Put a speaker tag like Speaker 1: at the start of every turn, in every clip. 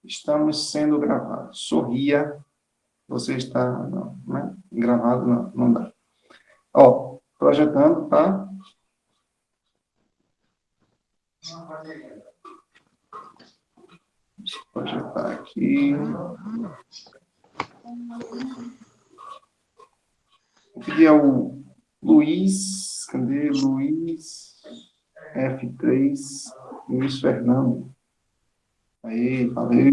Speaker 1: Estamos sendo gravados. Sorria. Você está, não, né? Gravado, não, não dá. Ó, projetando, tá? Deixa eu projetar aqui. Vou pedir ao Luiz, cadê Luiz? F3, Luiz Fernando. Aí, valeu.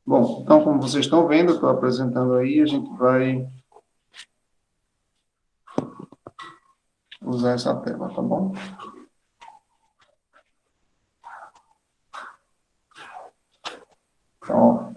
Speaker 1: Bom, então, como vocês estão vendo, eu estou apresentando aí, a gente vai usar essa tela, tá bom? Então,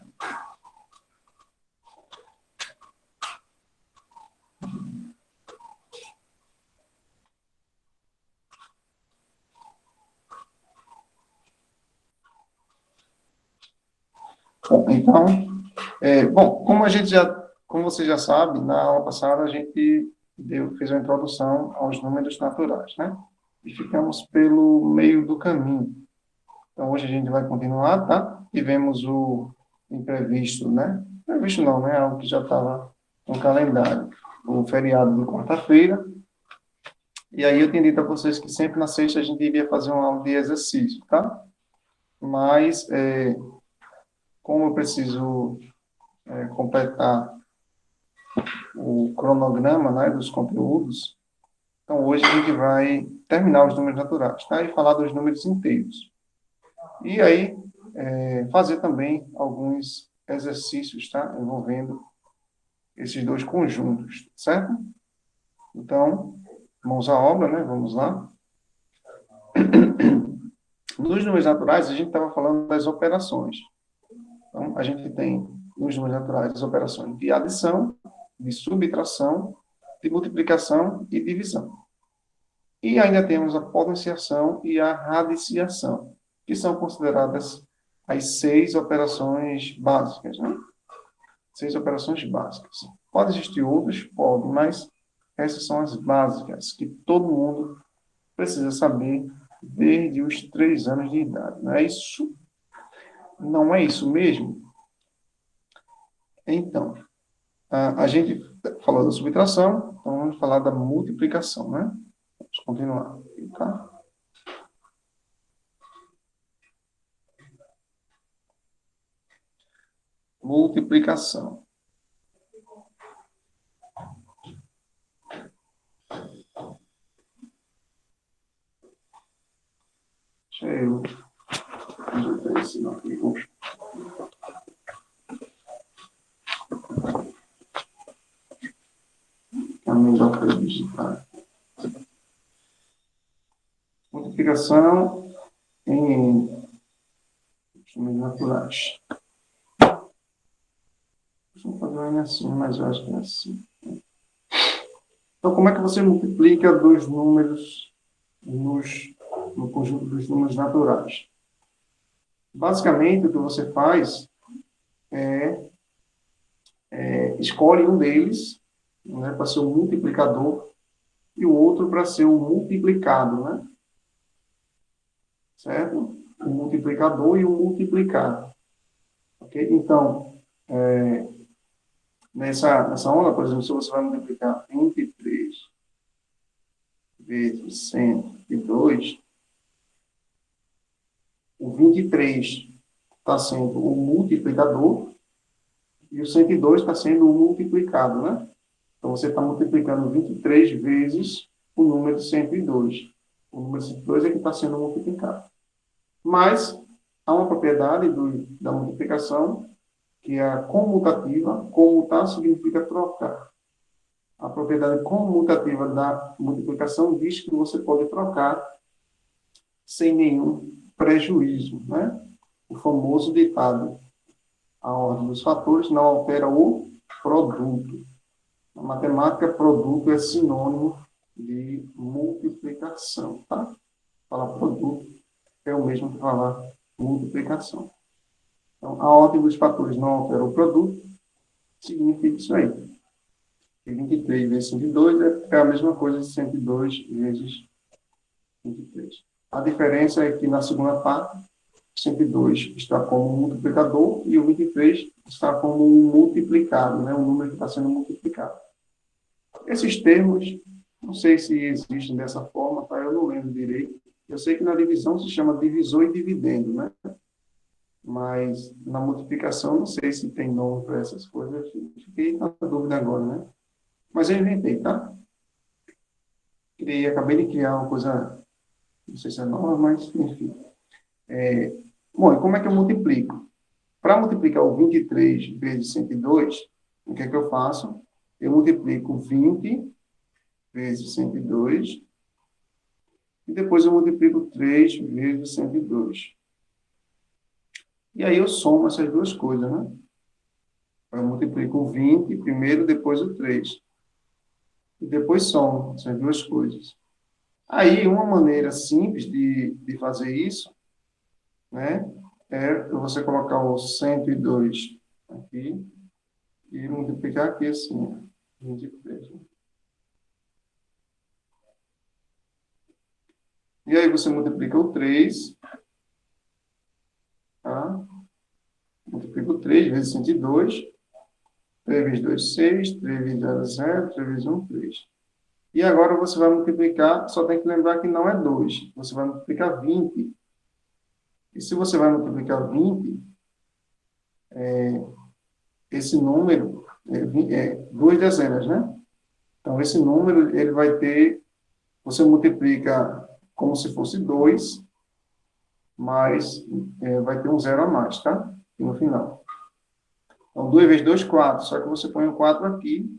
Speaker 1: como você já sabe, na aula passada a gente fez uma introdução aos números naturais, né? E ficamos pelo meio do caminho. Então, hoje a gente vai continuar, tá? Tivemos o imprevisto, né? Imprevisto não, né? Algo que já estava no calendário. O feriado de quarta-feira. E aí eu tinha dito a vocês que sempre na sexta a gente iria fazer uma aula de exercício, tá? Mas, como eu preciso completar o cronograma, né, dos conteúdos, então hoje a gente vai terminar os números naturais, tá? E falar dos números inteiros. E aí, fazer também alguns exercícios, tá? Envolvendo esses dois conjuntos, certo? Então, mãos à obra, né? Vamos lá. Nos números naturais, a gente estava falando das operações. Então, a gente tem, nos números naturais, as operações de adição, de subtração, de multiplicação e divisão. E ainda temos a potenciação e a radiciação, que são consideradas as 6 operações básicas, né? 6 operações básicas. Pode existir outras? Pode, mas essas são as básicas, que todo mundo precisa saber desde os 3 anos de idade. Não é isso? Não é isso mesmo? Então, a gente falou da subtração, então vamos falar da multiplicação, né? Vamos continuar, tá? Multiplicação. Deixa eu ajeitar esse não aqui. É melhor para digitar. Multiplicação em números naturais. Deixa eu fazer assim, mas eu acho que é assim. Então, como é que você multiplica dois números no conjunto dos números naturais? Basicamente, o que você faz escolhe um deles, né, para ser o multiplicador e o outro para ser o multiplicado, né? Certo? O multiplicador e o multiplicado. Ok? Então, nessa onda, por exemplo, se você vai multiplicar 23 vezes 102, o 23 está sendo o multiplicador e o 102 está sendo o multiplicado, né? Então, você está multiplicando 23 vezes o número 102. O número 102 é que está sendo multiplicado. Mas há uma propriedade da multiplicação que é a comutativa. Comutar significa trocar. A propriedade comutativa da multiplicação diz que você pode trocar sem nenhum prejuízo, né? O famoso ditado: a ordem dos fatores não altera o produto. Na matemática, produto é sinônimo de multiplicação, tá? Falar produto é o mesmo que falar multiplicação. Então, a ordem dos fatores não altera o produto, significa isso aí. E 23 vezes 102 é a mesma coisa de 102 vezes 23. A diferença é que na segunda parte, 102 está como um multiplicador e o 23 está como um multiplicado, né? Um número que está sendo multiplicado. Esses termos, não sei se existem dessa forma, tá? Eu não lembro direito. Eu sei que na divisão se chama divisor e dividendo, né? Mas na multiplicação, não sei se tem nome para essas coisas. Fiquei na dúvida agora, né? Mas eu inventei, tá? Acabei de criar uma coisa, não sei se é nova, mas enfim. Bom, e como é que eu multiplico? Para multiplicar o 23 vezes 102, o que é que eu faço? Eu multiplico 20 vezes 102 e depois eu multiplico 3 vezes 102. E aí eu somo essas duas coisas, né? Eu multiplico o 20 primeiro, depois o 3. E depois somo essas duas coisas. Aí, uma maneira simples de fazer isso, né, é você colocar o 102 aqui e multiplicar aqui assim, 23. E aí você multiplica o 3, tá? Multiplica o 3 vezes 102, 3 vezes 2, 6, 3 vezes 0, 0, 3 vezes 1, 3. E agora você vai multiplicar, só tem que lembrar que não é 2, você vai multiplicar 20. E se você vai multiplicar 20, esse número é duas dezenas, né? Então, esse número, ele vai ter, você multiplica como se fosse 2, mas vai ter um zero a mais, tá? Aqui no final. Então, 2 vezes 2, 4. Só que você põe o 4 aqui,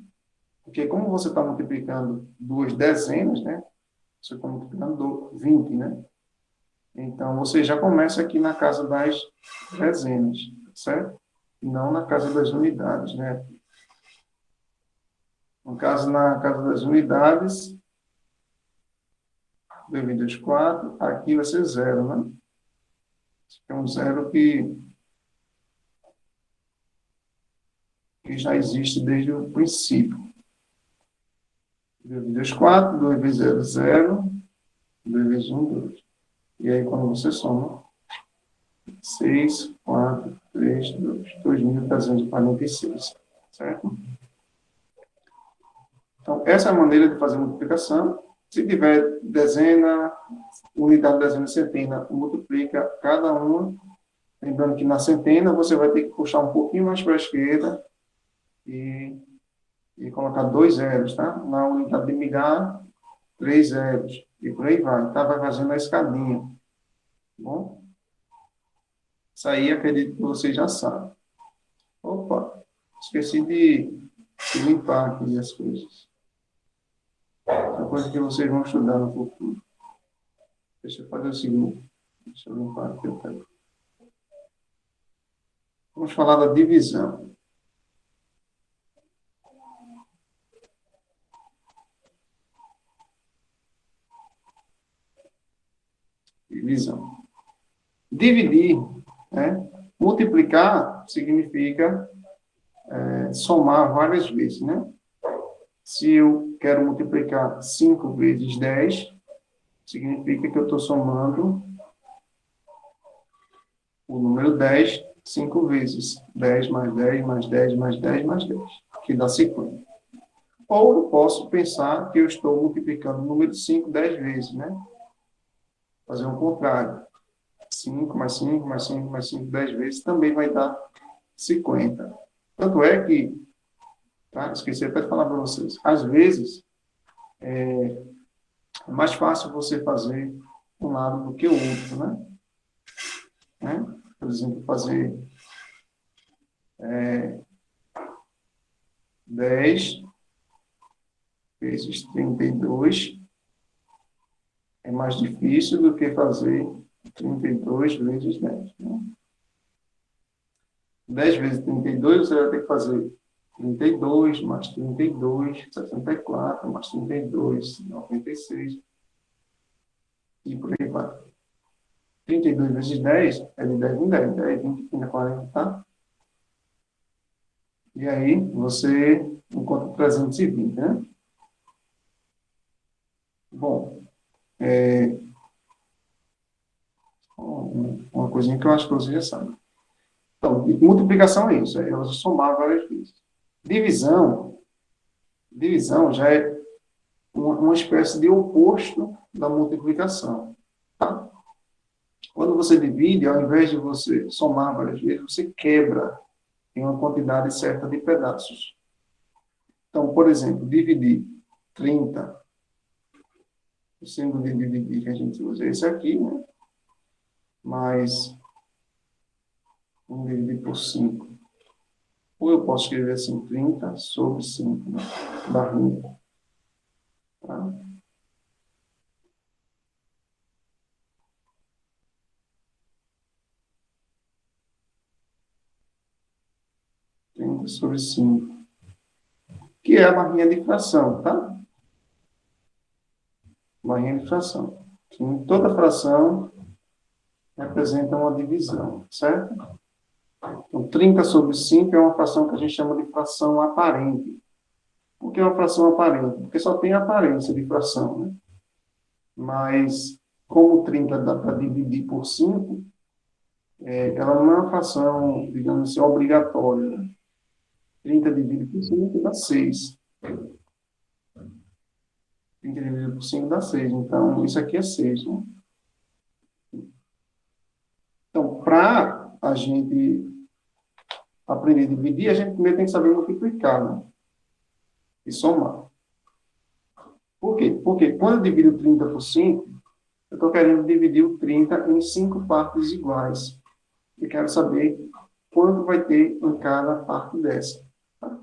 Speaker 1: porque como você está multiplicando duas dezenas, né? Você está multiplicando 20, né? Então, você já começa aqui na casa das dezenas, certo? E não na casa das unidades, né? No caso, na casa das unidades, 2 vezes 4, aqui vai ser zero, né? É um zero que já existe desde o princípio. 2 vezes 4, 2 vezes 0, 0, 2 vezes 1, 2. E aí, quando você soma, 6, 4, 3, 2, 2.346, certo? Então, essa é a maneira de fazer multiplicação. Se tiver dezena, unidade, dezena, centena, multiplica cada uma. Lembrando que na centena você vai ter que puxar um pouquinho mais para a esquerda e colocar dois zeros, tá? Na unidade de milhar, 3 zeros. E por aí vai, tá? Vai fazendo a escadinha. Tá bom? Isso aí acredito que vocês já sabem. Opa, esqueci de limpar aqui as coisas. É coisa que vocês vão estudar no futuro. Deixa eu fazer o seguinte. Deixa eu limpar aqui o tempo. Vamos falar da divisão. Divisão. Dividir, né? Multiplicar significa somar várias vezes, né? Se eu quero multiplicar 5 vezes 10, significa que eu estou somando o número 10 5 vezes. 10 mais 10 mais 10 mais 10 mais 10, que dá 50. Ou eu posso pensar que eu estou multiplicando o número 5 10 vezes, né? Fazer o contrário. 5 mais 5 mais 5 mais 5, 10 vezes também vai dar 50. Tanto é que, tá? Esqueci até de falar para vocês, às vezes é mais fácil você fazer um lado do que o outro, né? Por exemplo, fazer 10 vezes 32 é mais difícil do que fazer 32 vezes 10. Né? 10 vezes 32, você vai ter que fazer 32 mais 32, 64, mais 32, 96, e por aí vai. 32 vezes 10 é de 10 em 10, 10, 20, 30, 40, tá? E aí você encontra 320, né? Bom, uma coisinha que eu acho que você já sabe. Então, multiplicação é isso, é você somar várias vezes. Divisão, divisão já é uma espécie de oposto da multiplicação. Tá? Quando você divide, ao invés de você somar várias vezes, você quebra em uma quantidade certa de pedaços. Então, por exemplo, dividir 30, o símbolo de dividir que a gente usa é esse aqui, né? Mas vamos dividir por 5. Ou eu posso escrever assim, 30 sobre 5, né? Barrinha. Tá? 30 sobre 5, que é a barrinha de fração, tá? Barrinha de fração. Em toda fração representa uma divisão, certo? Então, 30 sobre 5 é uma fração que a gente chama de fração aparente. Por que é uma fração aparente? Porque só tem aparência de fração, né? Mas, como 30 dá para dividir por 5, ela não é uma fração, digamos assim, obrigatória, né? 30 dividido por 5 dá 6. 30 dividido por 5 dá 6. Então, isso aqui é 6, né? Então, para a gente aprender a dividir, a gente primeiro tem que saber multiplicar, né? E somar. Por quê? Porque quando eu divido 30 por 5, eu estou querendo dividir o 30 em 5 partes iguais. Eu quero saber quanto vai ter em cada parte dessa. Tá?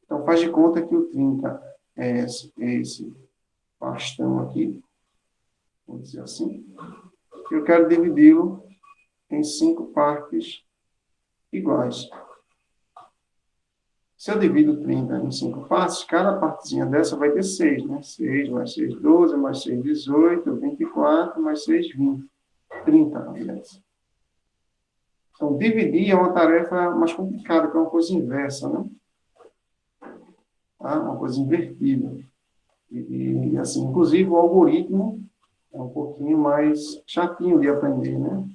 Speaker 1: Então, faz de conta que o 30 é esse bastão aqui, vamos dizer assim. Eu quero dividi-lo em 5 partes iguais. Se eu divido 30 em 5 partes, cada partezinha dessa vai ter 6, né? 6 mais 6, 12, mais 6, 18, 24, mais 6, 20. 30, aliás. Então, dividir é uma tarefa mais complicada, que é uma coisa inversa, né? Tá? Uma coisa invertida. Assim, inclusive, o algoritmo é um pouquinho mais chatinho de aprender, né?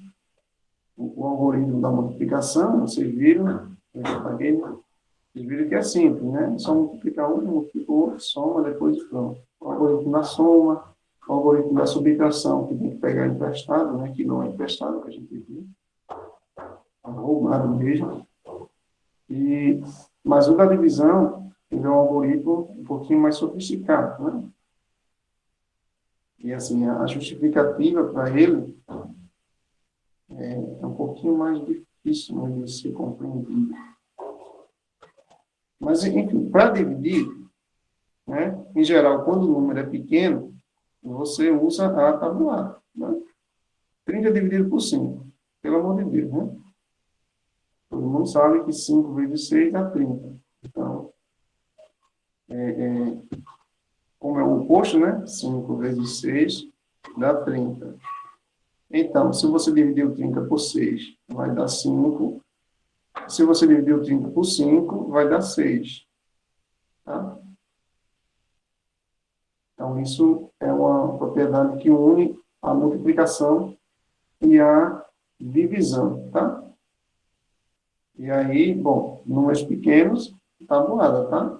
Speaker 1: O algoritmo da multiplicação, vocês viram, eu já paguei, vocês viram que é simples, né? É só multiplicar um, multiplica o outro, soma, depois pronto. O algoritmo da soma, o algoritmo da subtração, que tem que pegar emprestado, né? Que não é emprestado, que a gente viu, é roubado mesmo. Mas o da divisão, ele é um algoritmo um pouquinho mais sofisticado, né? E assim, a justificativa para ele é um pouquinho mais difícil, né, de ser compreendido. Mas, enfim, para dividir, né, em geral, quando o número é pequeno, você usa a tabuada. Né? 30 dividido por 5, pelo amor de Deus, né? Todo mundo sabe que 5 vezes 6 dá 30. Então, como é o oposto, né? 5 vezes 6 dá 30. Então, se você dividir o 30 por 6, vai dar 5. Se você dividir o 30 por 5, vai dar 6. Tá? Então, isso é uma propriedade que une a multiplicação e a divisão. Tá? E aí, bom, números pequenos, tabuada, tá?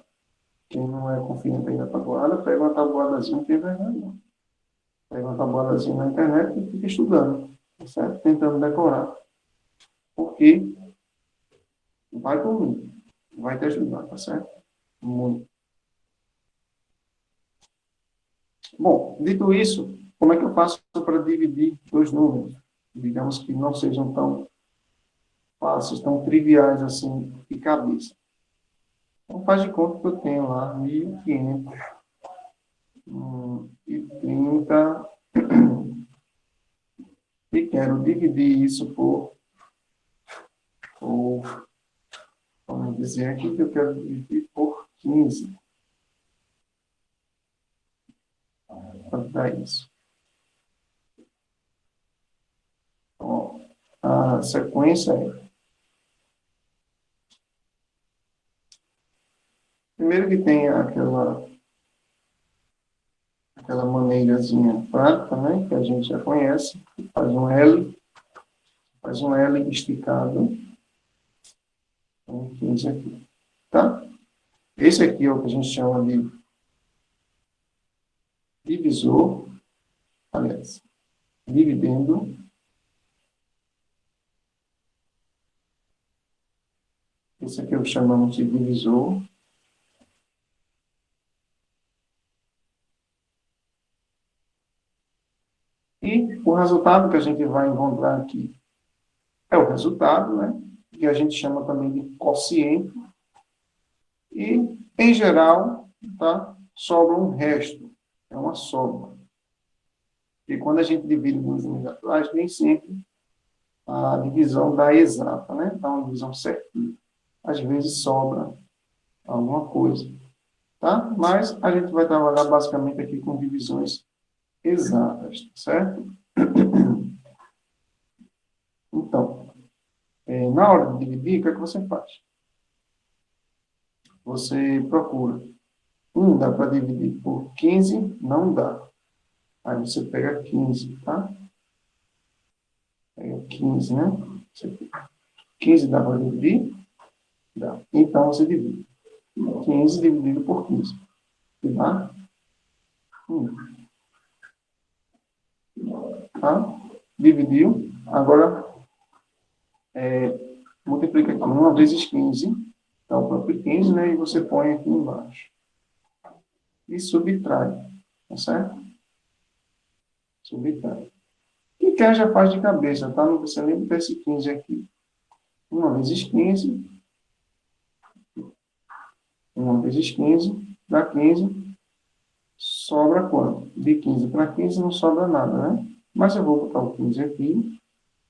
Speaker 1: Quem não é confiante aí na tabuada, pega uma tabuadazinha, não tem vergonha, não. Pega uma tabuadazinha na internet e fica estudando, tá certo? Tentando decorar. Porque vai por mim, vai te ajudar, tá certo? Muito. Bom, dito isso, como é que eu faço para dividir dois números? Digamos que não sejam tão fáceis, tão triviais assim, de cabeça. Então, faz de conta que eu tenho lá 1.500 e 30 e quero dividir isso vamos dizer aqui que eu quero dividir por 15 para dar isso. Então, a sequência é Primeiro que tem aquela maneirazinha prática, né, que a gente já conhece, faz um L esticado, então, 15 aqui, tá? Esse aqui é o que a gente chama de divisor, aliás, dividendo. Esse aqui eu chamamos de divisor. E o resultado que a gente vai encontrar aqui é o resultado, né? Que a gente chama também de quociente. E, em geral, tá? Sobra um resto. É uma sobra. E quando a gente divide nos números naturais, nem sempre a divisão dá exata, né? Dá uma divisão certinha. Às vezes sobra alguma coisa, tá? Mas a gente vai trabalhar basicamente aqui com divisões exatas, certo? Então, na hora de dividir, o que é que você faz? Você procura. Dá para dividir por 15? Não dá. Aí você pega 15, tá? Pega 15, né? 15 dá para dividir? Dá. Então, você divide. 15 dividido por 15. E dá 1. Tá? Dividiu. Agora, multiplica aqui. 1 vezes 15. Dá o próprio 15, né? E você põe aqui embaixo. E subtrai. Tá certo? Subtrai. Quem quer já faz de cabeça, tá? Não precisa nem botar esse 15 aqui. 1 vezes 15. 1 vezes 15 dá 15. Sobra quanto? De 15 para 15 não sobra nada, né? Mas eu vou botar o 15 aqui,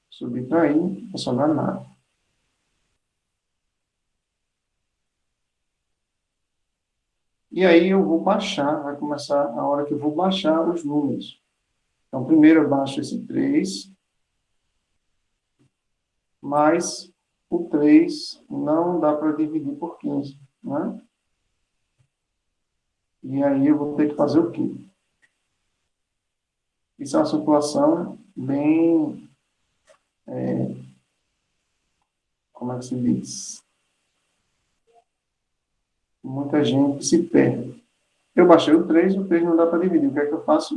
Speaker 1: subtrair, não vai sobrar nada. E aí eu vou baixar, vai começar a hora que eu vou baixar os números. Então, primeiro eu baixo esse 3, mas o 3 não dá para dividir por 15, né? E aí eu vou ter que fazer o quê? Isso é uma situação bem, como é que se diz? Muita gente se perde. Eu baixei o 3 não dá para dividir. O que é que eu faço?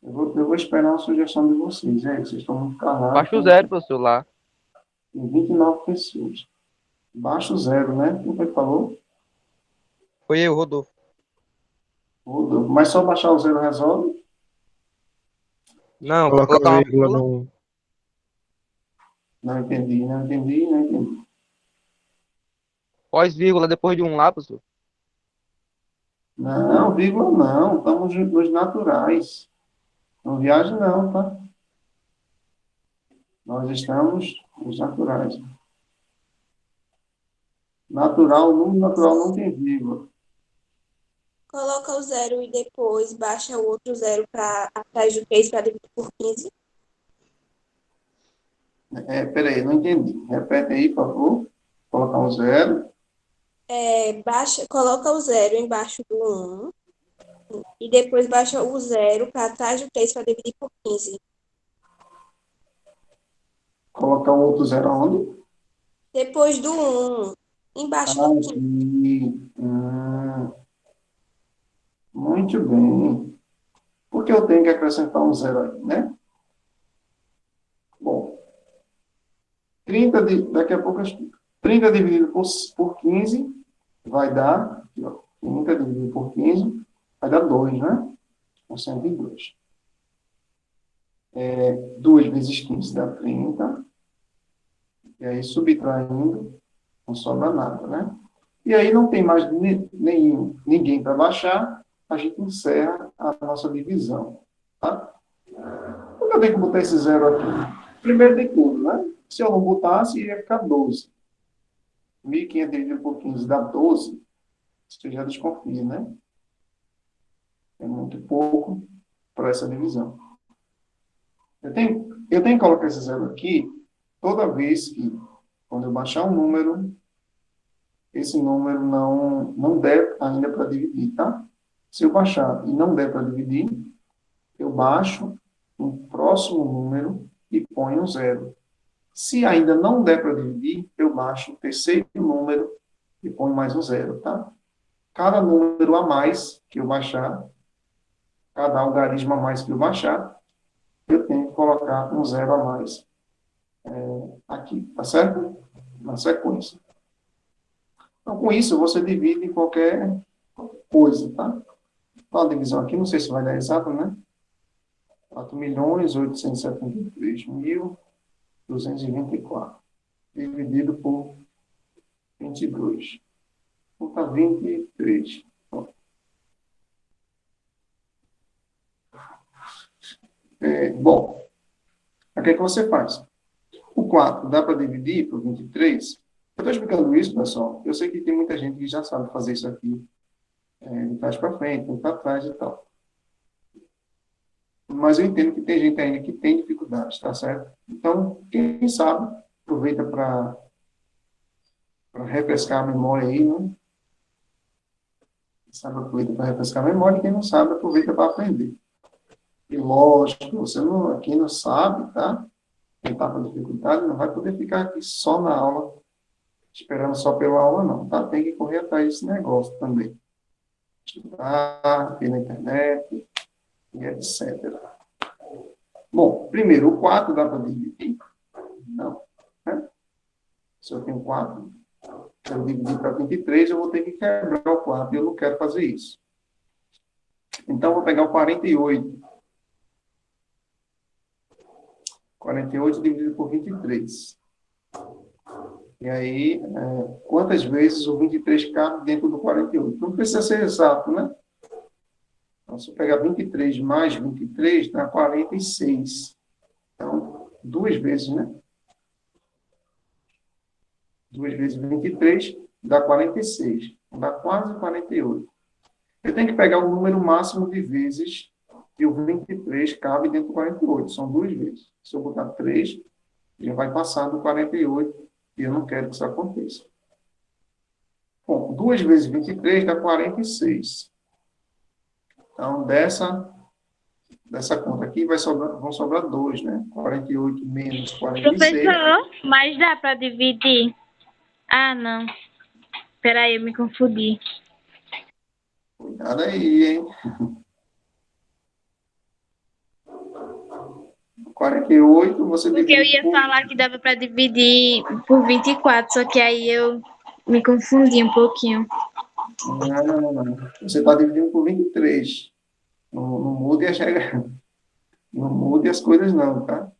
Speaker 1: Eu vou esperar uma sugestão de vocês. Vocês estão muito calados.
Speaker 2: Baixa o zero, professor, lá.
Speaker 1: Tem 29 pessoas. Baixa o zero, né? Quem foi que falou?
Speaker 2: Foi eu, Rodolfo.
Speaker 1: Rodolfo. Mas só baixar o zero resolve?
Speaker 2: Não,
Speaker 3: Coloca
Speaker 2: colocar uma
Speaker 3: vírgula
Speaker 2: vírgula.
Speaker 3: no.
Speaker 1: Não entendi, não entendi, não entendi.
Speaker 2: Pós-vírgula depois de um lá, professor.
Speaker 1: Não, vírgula não. Estamos nos naturais. Não viaja não, tá? Nós estamos nos naturais. Natural, número natural não tem vírgula.
Speaker 4: Coloca o zero e depois baixa o outro zero para atrás do 3 para dividir por 15.
Speaker 1: Peraí, não entendi. Repete aí, por favor. Colocar um zero.
Speaker 4: Coloca o zero embaixo do 1 e depois baixa o zero para trás do 3 para dividir por 15.
Speaker 1: Colocar um outro zero aonde?
Speaker 4: Depois do 1, embaixo do 15.
Speaker 1: Aqui. Muito bem. Por que eu tenho que acrescentar um zero aí, né? Bom, daqui a pouco, 30 dividido por 15 vai dar, aqui, ó, 30 dividido por 15 vai dar 2, né? Então, 102. 2 vezes 15 dá 30. E aí, subtraindo, não sobra nada, né? E aí, não tem mais ninguém para baixar, a gente encerra a nossa divisão, tá? Por que eu tenho que botar esse zero aqui? Primeiro de tudo, né? Se eu não botasse, ia ficar 12. 1.500 dividido por 15 dá 12. Você já desconfia, né? É muito pouco para essa divisão. Eu tenho que colocar esse zero aqui toda vez que, quando eu baixar um número, esse número não der ainda para dividir, tá? Se eu baixar e não der para dividir, eu baixo o próximo número e ponho um zero. Se ainda não der para dividir, eu baixo o terceiro número e ponho mais um zero, tá? Cada número a mais que eu baixar, cada algarismo a mais que eu baixar, eu tenho que colocar um zero a mais aqui, tá certo? Na sequência. Então, com isso, você divide em qualquer coisa, tá? Então, a divisão aqui, não sei se vai dar exato, né? 4.873.224 dividido por 22. Então, tá 23. Bom, o que é que você faz? O 4 dá para dividir por 23? Eu estou explicando isso, pessoal. Eu sei que tem muita gente que já sabe fazer isso aqui, de trás para frente, de para trás e tal. Mas eu entendo que tem gente ainda que tem dificuldades, tá certo? Então, quem sabe, aproveita para refrescar a memória aí, né? Quem sabe, aproveita para refrescar a memória, e quem não sabe, aproveita para aprender. E lógico, quem não sabe, tá? Quem está com dificuldade, não vai poder ficar aqui só na aula, esperando só pela aula, não, tá? Tem que correr atrás desse negócio também. Estudar, ir na internet, e etc. Bom, primeiro, o 4 dá para dividir? Não. Né? Se eu tenho 4, eu dividir para 23, eu vou ter que quebrar o 4, e eu não quero fazer isso. Então, eu vou pegar o 48. 48 dividido por 23. E aí, quantas vezes o 23 cabe dentro do 48? Não precisa ser exato, né? Então, se eu pegar 23 mais 23, dá 46. Então, 2 vezes, né? 2 vezes 23 dá 46. Dá quase 48. Eu tenho que pegar o número máximo de vezes que o 23 cabe dentro do 48. São 2 vezes. Se eu botar 3, já vai passar do 48 e eu não quero que isso aconteça. Bom, 2 vezes 23 dá 46. Então, dessa conta aqui vão sobrar 2, né? 48 menos 46.
Speaker 3: Professor, mas dá para dividir? Ah, não. Peraí, eu me confundi.
Speaker 1: Cuidado aí, hein? 48, você
Speaker 3: Porque eu
Speaker 1: divide
Speaker 3: ia
Speaker 1: por...
Speaker 3: falar que dava para dividir por 24, só que aí eu me confundi um pouquinho.
Speaker 1: Não. Você está dividindo por 23. Não mude as regras. Não mude as coisas, não, tá?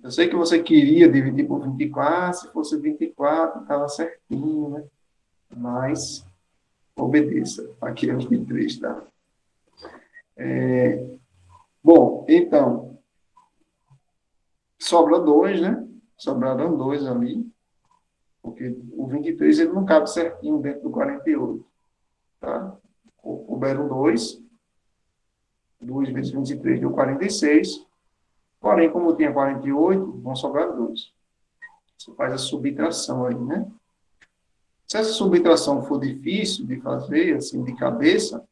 Speaker 1: Eu sei que você queria dividir por 24, se fosse 24, estava certinho, né? Mas obedeça. Aqui é 23, tá? Bom, então, sobra 2, né? Sobraram 2 ali, porque o 23 ele não cabe certinho dentro do 48, tá? Couberam 2, 2 vezes 23 deu 46, porém, como tinha 48, vão sobrar 2. Você faz a subtração aí, né? Se essa subtração for difícil de fazer, assim, de cabeça,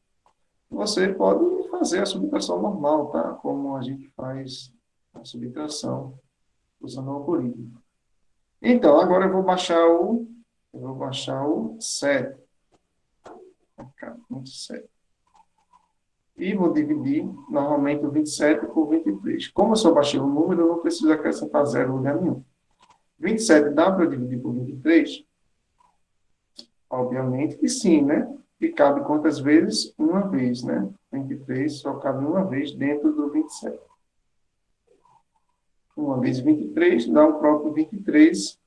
Speaker 1: você pode fazer a subtração normal, tá? Como a gente faz a subtração usando o algoritmo. Então, agora eu vou baixar o 7. 27. E vou dividir, normalmente, o 27 por 23. Como eu só baixei o número, eu não preciso acrescentar zero em lugar nenhum. 27 dá para dividir por 23? Obviamente que sim, né? E cabe quantas vezes? Uma vez, né? 23 só cabe uma vez dentro do 27. Uma vez 23 dá o próprio 23.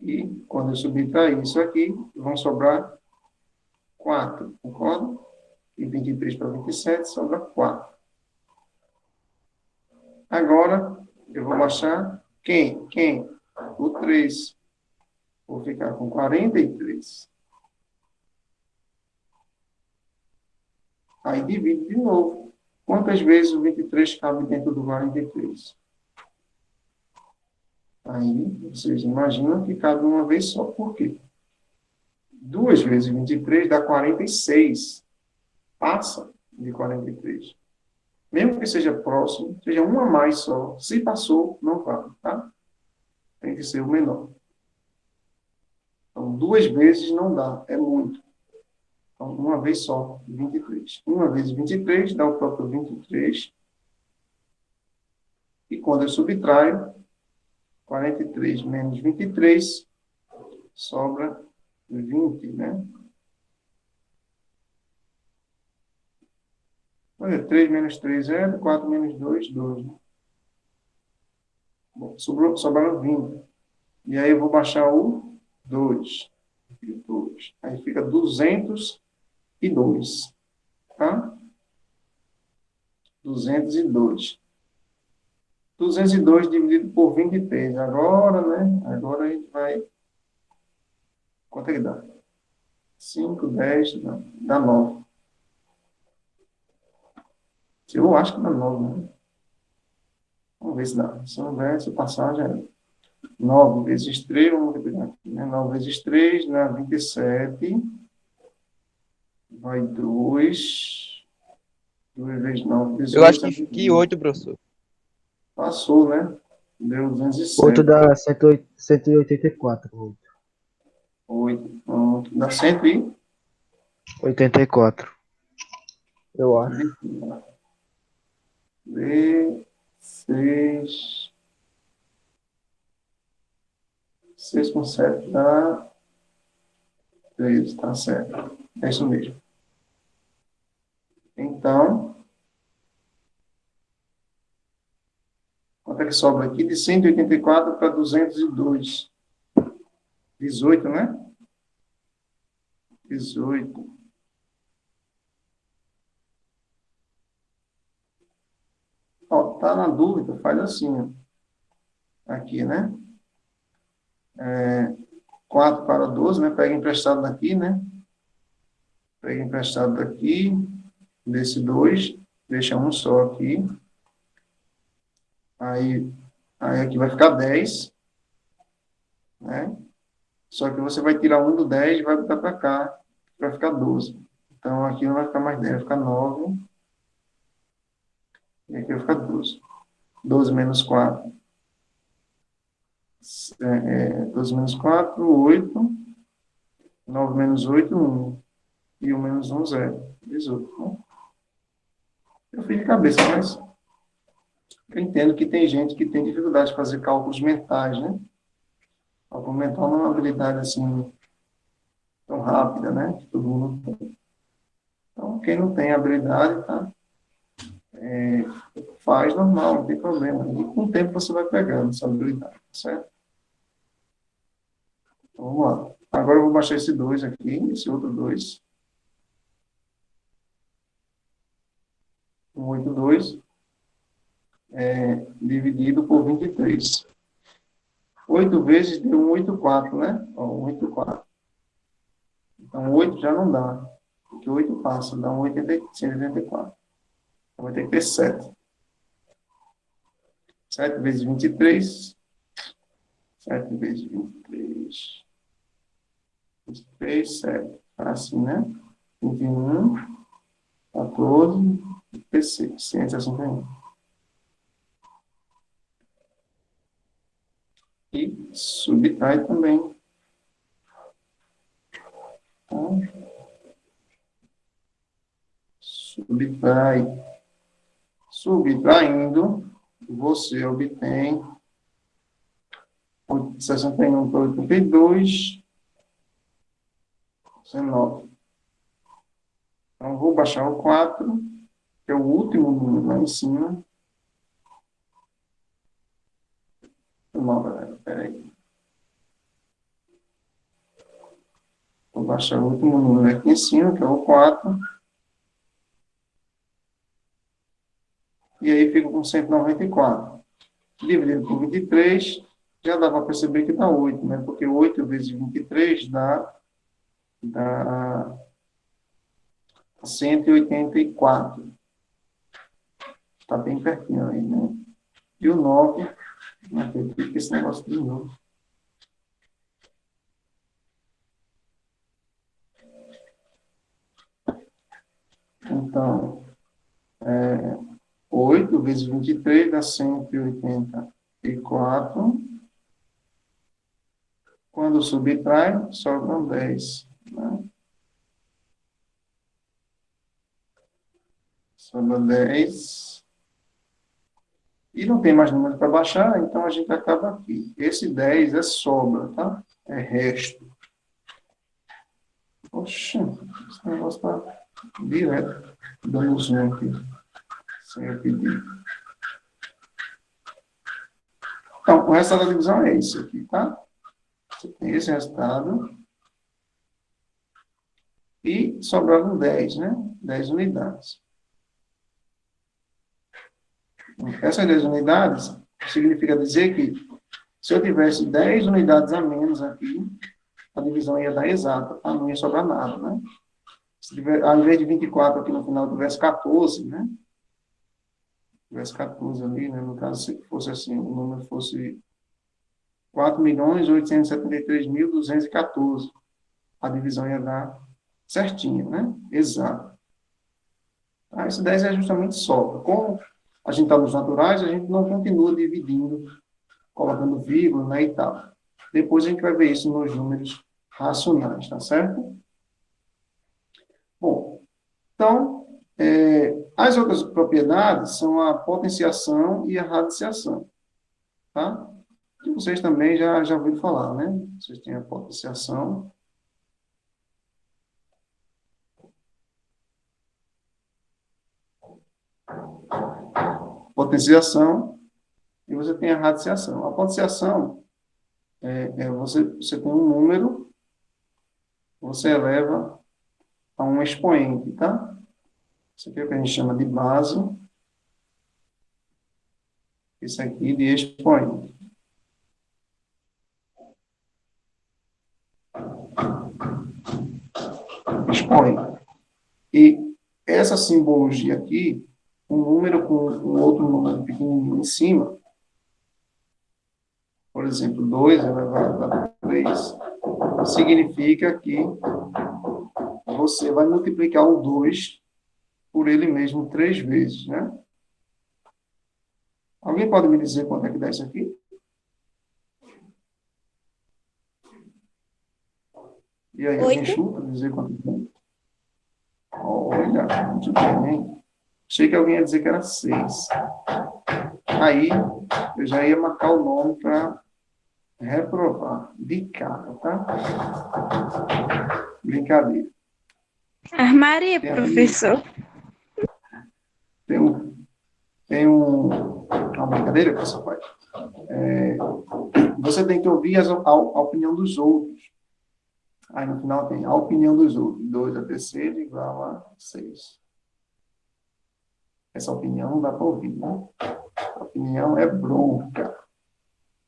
Speaker 1: E quando eu subtrair isso aqui, vão sobrar 4, concorda? E 23 para 27 sobra 4. Agora, eu vou baixar quem? O 3. Vou ficar com 43. Aí divide de novo. Quantas vezes o 23 cabe dentro do 43? Aí, vocês imaginam que cabe uma vez só. Por quê? 2 vezes 23 dá 46. Passa de 43. Mesmo que seja próximo, seja um a mais só. Se passou, não vale, tá? Tem que ser o menor. Então, 2 vezes não dá, é muito. Então, uma vez só, 23. Uma vez 23 dá o próprio 23. E quando eu subtraio, 43 menos 23, sobra 20, né? Olha, 3 menos 3 é 4 menos 2, 2. Né? Bom, sobraram 20. E aí eu vou baixar o 2. Aí fica 202, tá? 202. 202 dividido por 23. Agora, né? Agora a gente vai... Quanto é que dá? 5, 10, dá 9. Eu acho que dá 9, né? Vamos ver se dá. Se não der, se passar, já é. 9 vezes 3, vamos multiplicar aqui, né? 9 vezes 3 dá 27. Vai 2. 2 vezes 9,
Speaker 2: Eu acho
Speaker 1: 18.
Speaker 2: que 8, professor.
Speaker 1: Passou, né? Deu
Speaker 5: 8
Speaker 1: 207.
Speaker 5: dá 184.
Speaker 1: 8. Pronto. Dá 100 e...
Speaker 5: 84. Eu acho.
Speaker 1: D, 6. 6 com 7 dá 13, tá certo. É isso mesmo. Então, quanto é que sobra aqui? De 184 para 202. 18, né? 18. Ó, tá na dúvida, faz assim, ó. Aqui, né? 4 para 12, né? Pega emprestado daqui, né? Pega emprestado daqui, desse 2, deixa um só aqui. Aí aqui vai ficar 10, né? Só que você vai tirar um do 10 e vai botar para cá, vai ficar 12. Então, aqui não vai ficar mais 10, vai ficar 9. E aqui vai ficar 12. 12 menos 4. 12 menos 4, 8. 9 menos 8, 1. E 1 menos 1, 0. 18. Né? Eu fiz de cabeça, mas eu entendo que tem gente que tem dificuldade de fazer cálculos mentais, né? Cálculo mental não é uma habilidade assim tão rápida, né? Que todo mundo tem. Então, quem não tem habilidade, tá? Faz normal, não tem problema. E com o tempo você vai pegando essa habilidade, certo? Então, vamos lá. Agora eu vou baixar esse 2 aqui, esse outro 2. 182 dividido por 23. 8 vezes deu 184, né? Ó, 184. Então, 8 já não dá. Porque 8 passa, dá 184. Então, vai ter que ter 7. 7 vezes 23. 7 vezes 23. 23, 7. Assim, né? 21, 14, 16. 161. E subtrai também. Então, subtrai. Subtraindo, você obtém 61 para 82, 19. Então, vou baixar o 4, que é o último número lá em cima. Não, galera, peraí. Vou baixar o último número aqui em cima, que é o 4. E aí fica com 194. Dividido por 23, já dá para perceber que dá 8, né? Porque 8 vezes 23 dá 184. Está bem pertinho aí, né? E o 9 Não acredito que esse negócio de novo. Então, 8 vezes 23 dá 184. Quando subtrai, sobram 10. Né? Sobra 10. E não tem mais número para baixar, então a gente acaba aqui. Esse 10 é sobra, tá? É resto. Oxe, esse negócio está direto. Dando zoom aqui. Sem eu pedir. Então, o resultado da divisão é esse aqui, tá? Você tem esse resultado. E sobraram 10, né? 10 unidades. Essas 10 unidades significa dizer que se eu tivesse 10 unidades a menos aqui, a divisão ia dar exata, tá? Não ia sobrar nada, né? Se tiver, ao invés de 24 aqui no final, tivesse 14, né? Tivesse 14 ali, né? No caso, se fosse assim, o número fosse 4.873.214. A divisão ia dar certinho, né? Exato. Tá? Esse 10 é justamente sobra. Como a gente está nos naturais, a gente não continua dividindo, colocando vírgula, né, e tal. Depois a gente vai ver isso nos números racionais, tá certo? Bom, então, as outras propriedades são a potenciação e a radiciação, tá? Que vocês também já ouviram falar, né? Vocês têm a potenciação. Potenciação e você tem a radiciação. A potenciação você tem um número, você eleva a um expoente, tá? Isso aqui é o que a gente chama de base. Isso aqui de expoente. Expoente. E essa simbologia aqui, um número com um outro número pequenininho em cima, por exemplo, 2 elevado a 3, significa que você vai multiplicar o 2 por ele mesmo 3 vezes, né? Alguém pode me dizer quanto é que dá isso aqui? E aí, alguém
Speaker 4: 8.
Speaker 1: chuta, dizer quanto é? Olha, muito bem. Achei que alguém ia dizer que era 6. Aí, eu já ia marcar o nome para reprovar. De cara, tá? Brincadeira.
Speaker 3: Armaria,
Speaker 1: Tem
Speaker 3: professor.
Speaker 1: uma brincadeira que você faz. Você tem que ouvir a opinião dos outros. Aí no final tem a opinião dos outros. 2 a terceira igual a 6. Essa opinião não dá para ouvir, né? A opinião é bronca.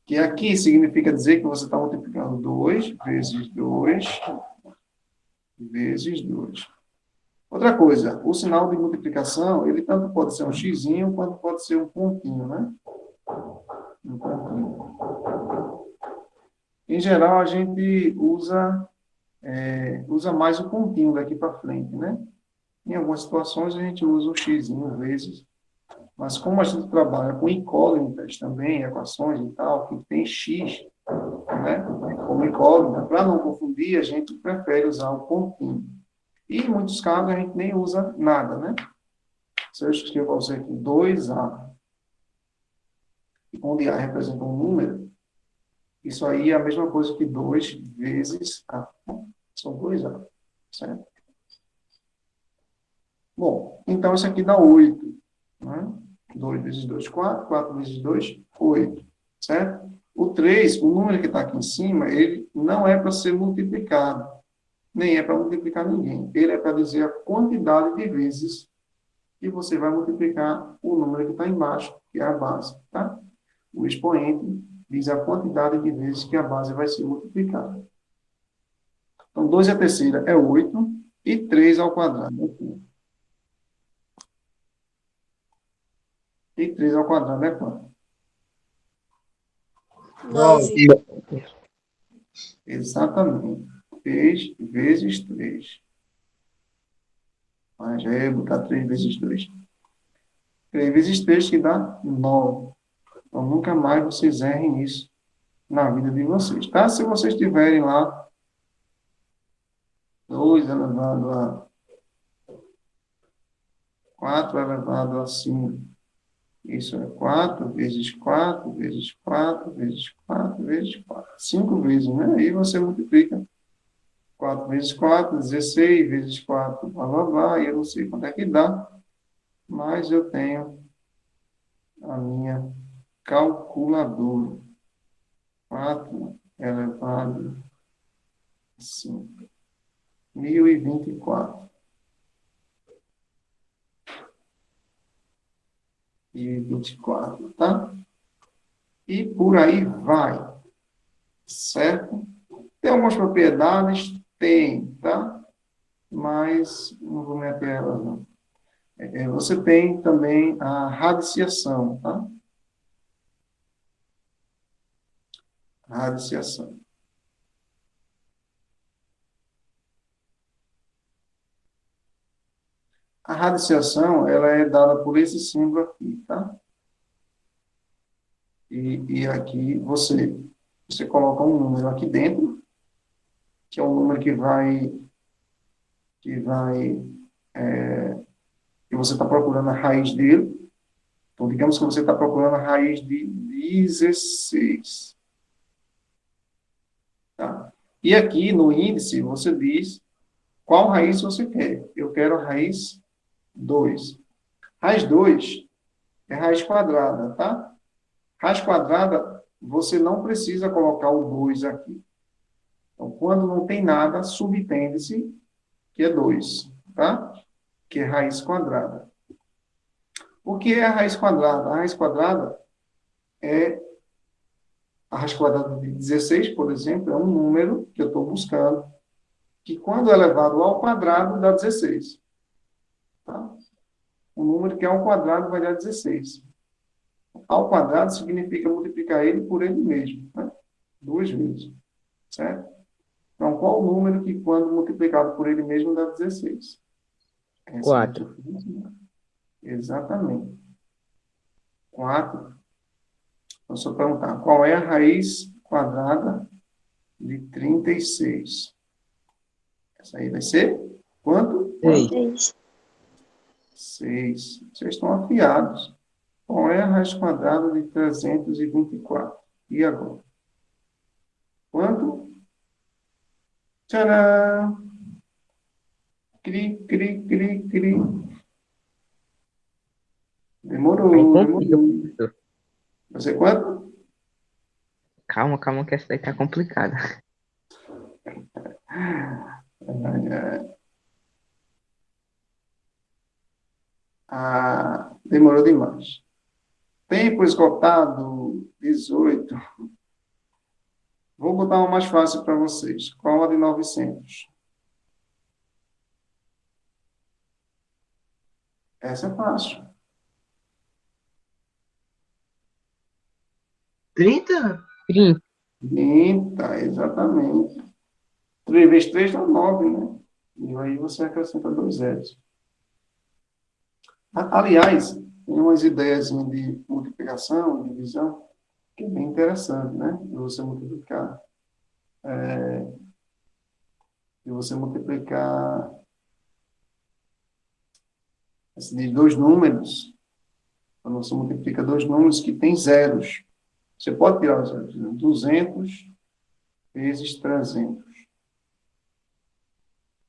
Speaker 1: Que aqui significa dizer que você está multiplicando 2 vezes 2 vezes 2. Outra coisa, o sinal de multiplicação, ele tanto pode ser um xizinho, quanto pode ser um pontinho, né? Um pontinho. Em geral, a gente usa mais o pontinho daqui para frente, né? Em algumas situações, a gente usa o xizinho, vezes. Mas como a gente trabalha com incógnitas também, equações e tal, que tem x, né? Como incógnita, para não confundir, a gente prefere usar o pontinho. E em muitos casos, a gente nem usa nada, né? Se eu escrevo para você aqui 2A, onde A representa um número, isso aí é a mesma coisa que 2 vezes A. São 2A, certo? Bom, então isso aqui dá 8. Né? 2 vezes 2, 4. 4 vezes 2, 8. Certo? O 3, o número que está aqui em cima, ele não é para ser multiplicado. Nem é para multiplicar ninguém. Ele é para dizer a quantidade de vezes que você vai multiplicar o número que está embaixo, que é a base. Tá? O expoente diz a quantidade de vezes que a base vai ser multiplicada. Então, 2 à terceira é 8 e 3 ao quadrado é 5. E 3 ao quadrado é quanto?
Speaker 4: 9.
Speaker 1: Exatamente. 3 vezes 3. Mas já ia botar 3 vezes 2. 3 vezes 3 que dá 9. Então, nunca mais vocês errem isso na vida de vocês, tá? Se vocês tiverem lá 2 elevado a 4 elevado a 5. Isso é 4 vezes 4 vezes 4 vezes 4 vezes 4. 5 vezes, né? Aí você multiplica. 4 vezes 4, 16 vezes 4, blá, blá, blá. E eu não sei quanto é que dá, mas eu tenho a minha calculadora. 4 elevado a 5. 1024. E 24, tá? E por aí vai, certo? Tem algumas propriedades? Tem, tá? Mas não vou meter elas, não. Você tem também a radiciação, tá? Radiciação. A radiciação, ela é dada por esse símbolo aqui, tá? E aqui você coloca um número aqui dentro, que é o número que você está procurando a raiz dele. Então, digamos que você está procurando a raiz de 16. Tá? E aqui no índice, você diz qual raiz você quer. Eu quero a raiz 2. Raiz 2 é raiz quadrada, tá? Raiz quadrada, você não precisa colocar o 2 aqui. Então, quando não tem nada, subtende-se que é 2, tá? Que é raiz quadrada. O que é a raiz quadrada? A raiz quadrada é a raiz quadrada de 16, por exemplo, é um número que eu estou buscando, que quando elevado ao quadrado dá 16. Tá? Um número que é ao quadrado vai dar 16. Ao quadrado significa multiplicar ele por ele mesmo, né? 2 vezes. Certo? Então, qual o número que quando multiplicado por ele mesmo dá 16?
Speaker 2: 4.
Speaker 1: Exatamente. 4. Então, se eu perguntar, qual é a raiz quadrada de 36? Essa aí vai ser quanto?
Speaker 3: 6.
Speaker 1: 6. Vocês estão afiados. Qual é a raiz quadrada de 324? E agora? Quanto? Tcharam! Cri, cri, cri, cri. Demorou, demorou.
Speaker 2: Professor.
Speaker 1: Você quanto?
Speaker 2: Calma, que essa daí tá complicada.
Speaker 1: Demorou demais. Tempo esgotado, 18. Vou botar uma mais fácil para vocês. Qual a de 900? Essa é fácil.
Speaker 5: 30?
Speaker 2: 30.
Speaker 1: 30, exatamente. 3 vezes 3 dá 9, né? E aí você acrescenta 2 zeros. Aliás, tem umas ideias de multiplicação, divisão, que é bem interessante, né? De você multiplicar. Assim, de dois números, quando você multiplica dois números que têm zeros. Você pode tirar os zeros. 200 vezes 300.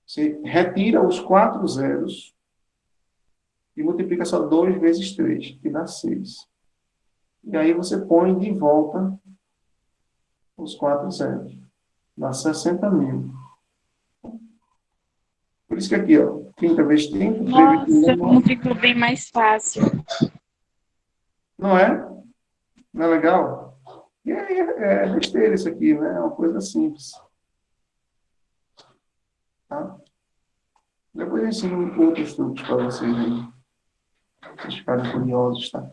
Speaker 1: Você retira os 4 zeros e multiplica só 2 vezes 3, que dá 6. E aí você põe de volta os 4 zeros. Dá 60.000. Por isso que aqui, ó, 30 vezes 30, 3 vezes 30,
Speaker 3: Nossa, como ficou bem mais fácil.
Speaker 1: não é? Não é legal? E aí é besteira isso aqui, né? É uma coisa simples. Tá? Depois eu ensino outros truques para vocês aí. Vocês ficarem curiosos, tá?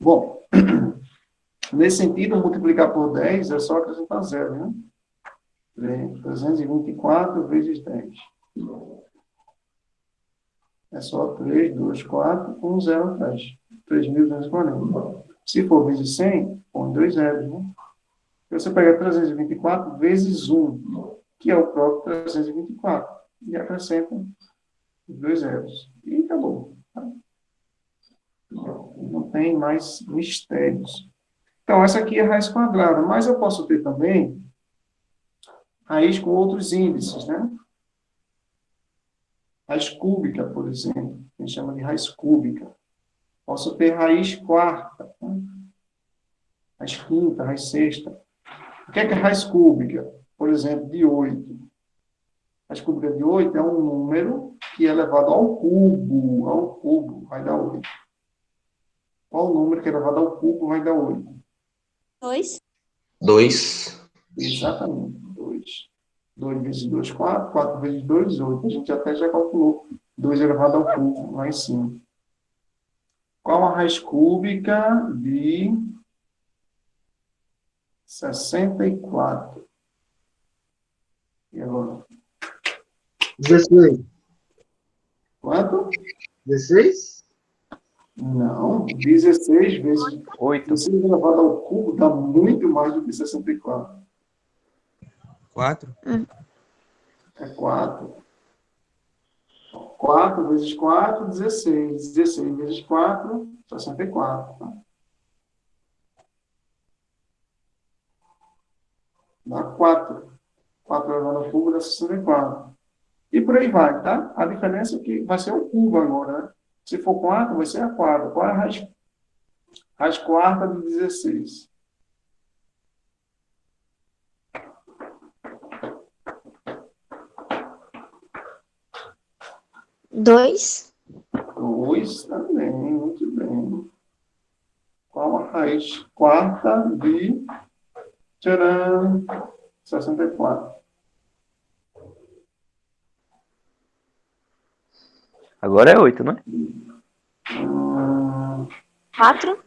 Speaker 1: Bom, nesse sentido, multiplicar por 10 é só acrescentar zero, né? 324 vezes 10. É só 3, 2, 4, 1, 0 atrás. 3.240. Se for vezes 100, põe 2 zeros, né? Você pega 324 vezes 1, que é o próprio 324, e acrescenta os 2 zeros. E acabou. Tá? Não tem mais mistérios. Então, essa aqui é a raiz quadrada, mas eu posso ter também raiz com outros índices, né? Raiz cúbica, por exemplo, que a gente chama de raiz cúbica. Posso ter raiz quarta, né? Raiz quinta, raiz sexta. O que é raiz cúbica? Por exemplo, de 8. Raiz cúbica de 8 é um número que é elevado ao cubo, vai dar 8. Qual o número que é elevado ao cubo vai dar 8?
Speaker 4: 2.
Speaker 6: 2.
Speaker 1: Exatamente, 2. 2 vezes 2, 4. 4 vezes 2, 8. A gente até já calculou 2 elevado ao cubo, lá em cima. Qual a raiz cúbica de 64? E agora?
Speaker 5: 16.
Speaker 1: Quanto?
Speaker 5: 16?
Speaker 1: Não, 16 vezes
Speaker 2: 8.
Speaker 1: 16 elevado ao cubo dá muito mais do que 64.
Speaker 7: 4.
Speaker 1: É 4. 4 vezes 4, 16. 16 vezes 4, 64. Tá? Dá 4. 4 elevado ao cubo dá 64. E por aí vai, tá? A diferença é que vai ser o cubo agora, né? Se for 4, vai ser a quarta. Qual é a raiz quarta de 16?
Speaker 3: Dois.
Speaker 1: 2 também, muito bem. Qual a raiz quarta de... Tcharam! 64.
Speaker 2: Agora é 8, não é?
Speaker 3: 4.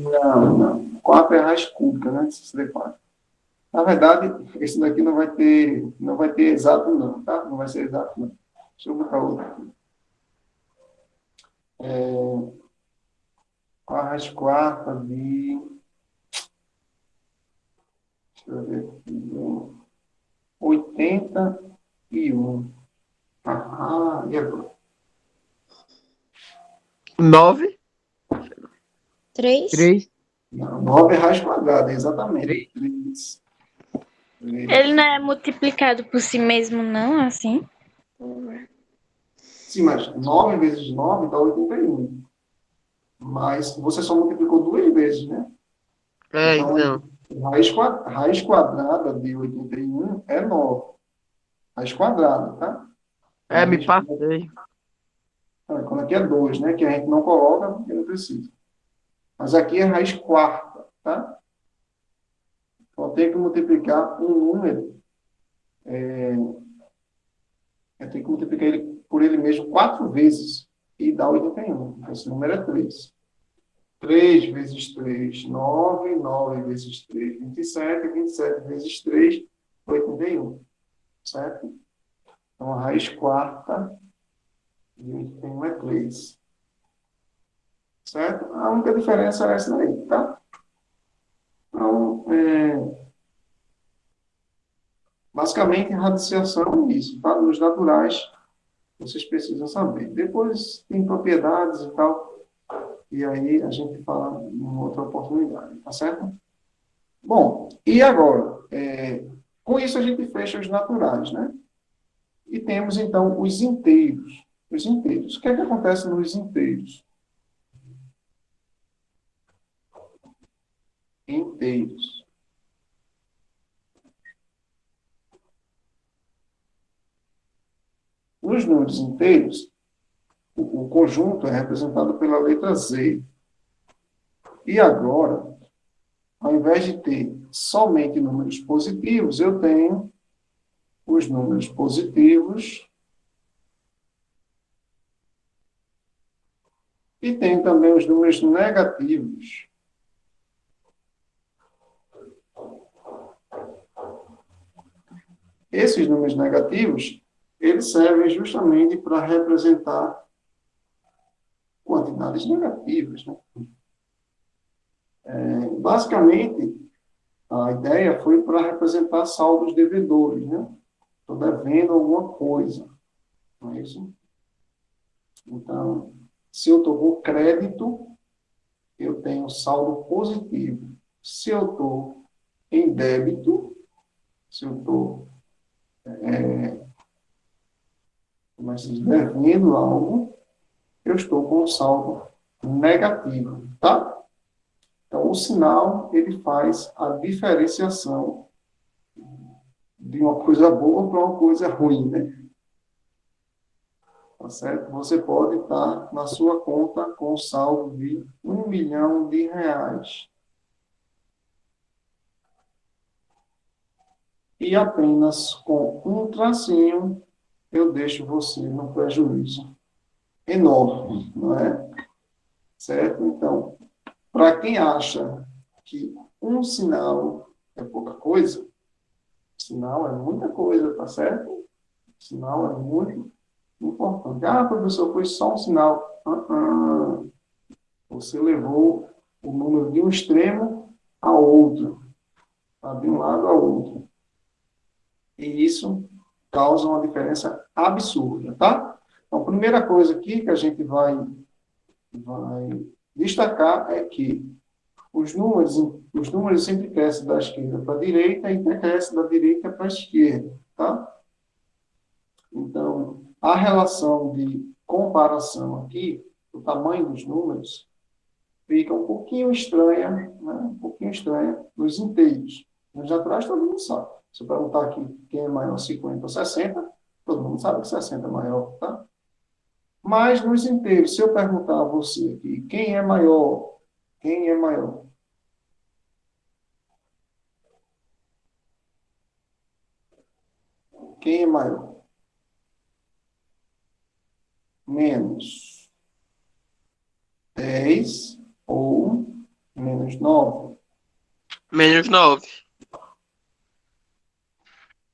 Speaker 1: Não. 4 é a raiz cúbica, né? 64. Na verdade, esse daqui não vai ter exato não, tá? Não vai ser exato não. Deixa eu botar outro aqui. A raiz quarta de... Deixa eu ver aqui. 81. E agora?
Speaker 5: 9.
Speaker 3: 3.
Speaker 5: 3.
Speaker 1: Não, 9 é raiz quadrada, exatamente. 3.
Speaker 3: Ele não é multiplicado por si mesmo, não, assim?
Speaker 1: Sim, mas 9 vezes 9 dá 81. Mas você só multiplicou 2 vezes, né? Então, raiz quadrada de 81 é 9. Raiz quadrada, tá?
Speaker 5: Me passei.
Speaker 1: Quando aqui é 2, né? Que a gente não coloca porque não precisa. Mas aqui é raiz quarta, tá? Então, tem que multiplicar um número. Eu tenho que multiplicar ele por ele mesmo 4 vezes e dá 81. Então, esse número é 3. 3 vezes 3, 9. 9 vezes 3, 27. 27 vezes 3, 81. Certo? Então, a raiz quarta de 81 é 3. Certo? A única diferença é essa daí, tá? Então, basicamente, radiciação é isso, tá? Nos naturais, vocês precisam saber. Depois, tem propriedades e tal, e aí a gente fala em outra oportunidade, tá certo? Bom, e agora? Com isso, a gente fecha os naturais, né? E temos, então, os inteiros. Os inteiros. O que é que acontece nos inteiros? Inteiros. Nos números inteiros, o conjunto é representado pela letra Z. E agora, ao invés de ter somente números positivos, eu tenho os números positivos E tem também os números negativos. Esses números negativos, eles servem justamente para representar quantidades negativas, né? Basicamente, a ideia foi para representar saldos devedores, né? Estou devendo alguma coisa, não é isso? Então, se eu estou com crédito, eu tenho saldo positivo. Se eu estou em débito, se eu estou devendo algo, eu estou com um saldo negativo, tá? Então, o sinal, ele faz a diferenciação de uma coisa boa para uma coisa ruim, né? Tá certo? Você pode estar na sua conta com um saldo de R$ 1 milhão. E apenas com um tracinho, eu deixo você no prejuízo enorme, não é? Certo? Então, para quem acha que um sinal é pouca coisa, sinal é muita coisa, tá certo? Sinal é muito importante. Ah, professor, foi só um sinal. Você levou o número de um extremo ao outro, tá? De um lado ao outro. E isso causa uma diferença absurda, tá? Então, a primeira coisa aqui que a gente vai destacar é que os números sempre crescem da esquerda para a direita e crescem da direita para a esquerda, tá? Então, a relação de comparação aqui, o tamanho dos números, fica um pouquinho estranha, né? Um pouquinho estranha nos inteiros. Nos naturais, todo mundo sabe. Se eu perguntar aqui quem é maior, 50 ou 60, todo mundo sabe que 60 é maior, tá? Mas nos inteiros, se eu perguntar a você aqui, quem é maior? Quem é maior? Quem é maior? Menos 10 ou menos 9?
Speaker 5: Menos 9.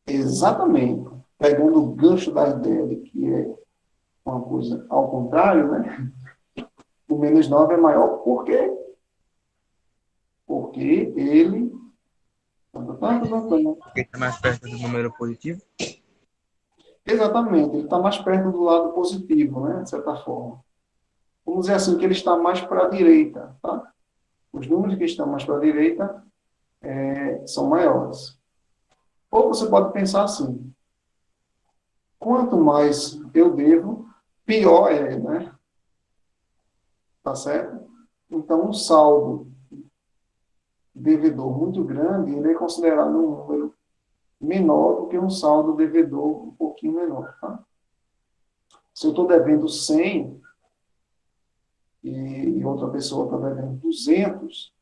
Speaker 1: Exatamente. Pegando o gancho da ideia de que é uma coisa ao contrário, né? O menos 9 é maior por quê? Porque ele...
Speaker 7: Porque está mais perto do número positivo.
Speaker 1: Exatamente, ele está mais perto do lado positivo, né? De certa forma. Vamos dizer assim, que ele está mais para a direita, tá? Os números que estão mais para a direita são maiores. Ou você pode pensar assim, quanto mais eu devo, pior é, né? Tá certo? Então, um saldo devedor muito grande, ele é considerado um número menor do que um saldo devedor um pouquinho menor, tá? Se eu estou devendo 100 e outra pessoa está devendo 200,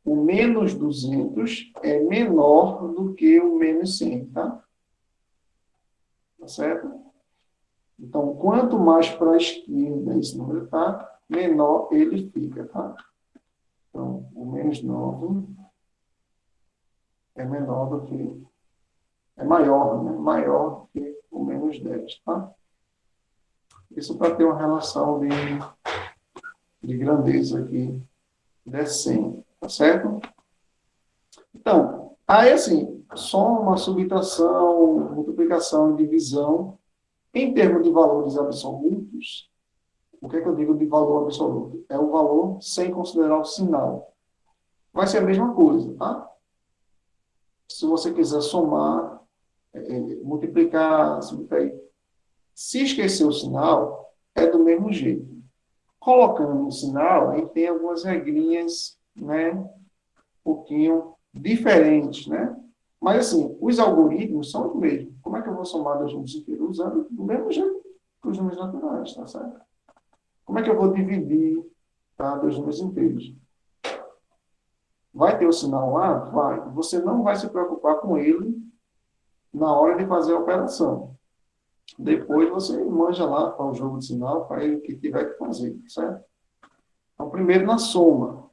Speaker 1: o menos 200 é menor do que o menos 100, tá? Tá certo? Então, quanto mais para a esquerda esse número está, menor ele fica, tá? Então, o menos 9 é menor do que... É maior, né? Maior do que o menos 10, tá? Isso para ter uma relação de grandeza aqui descendo, tá certo? Então, aí assim, soma, subtração, multiplicação e divisão, em termos de valores absolutos, o que é que eu digo de valor absoluto? É o valor sem considerar o sinal. Vai ser a mesma coisa, tá? Se você quiser somar, multiplicar, subtrair, se esquecer o sinal, é do mesmo jeito. Colocando o sinal, aí tem algumas regrinhas, né, um pouquinho diferentes, né? Mas, assim, os algoritmos são os mesmos. Como é que eu vou somar dois números inteiros? Usando do mesmo jeito que os números naturais, tá certo? Como é que eu vou dividir, tá, dois números inteiros? Vai ter o sinal lá? Vai. Você não vai se preocupar com ele na hora de fazer a operação. Depois você manja lá para o jogo de sinal, para ele que tiver que fazer, certo? Então, primeiro na soma.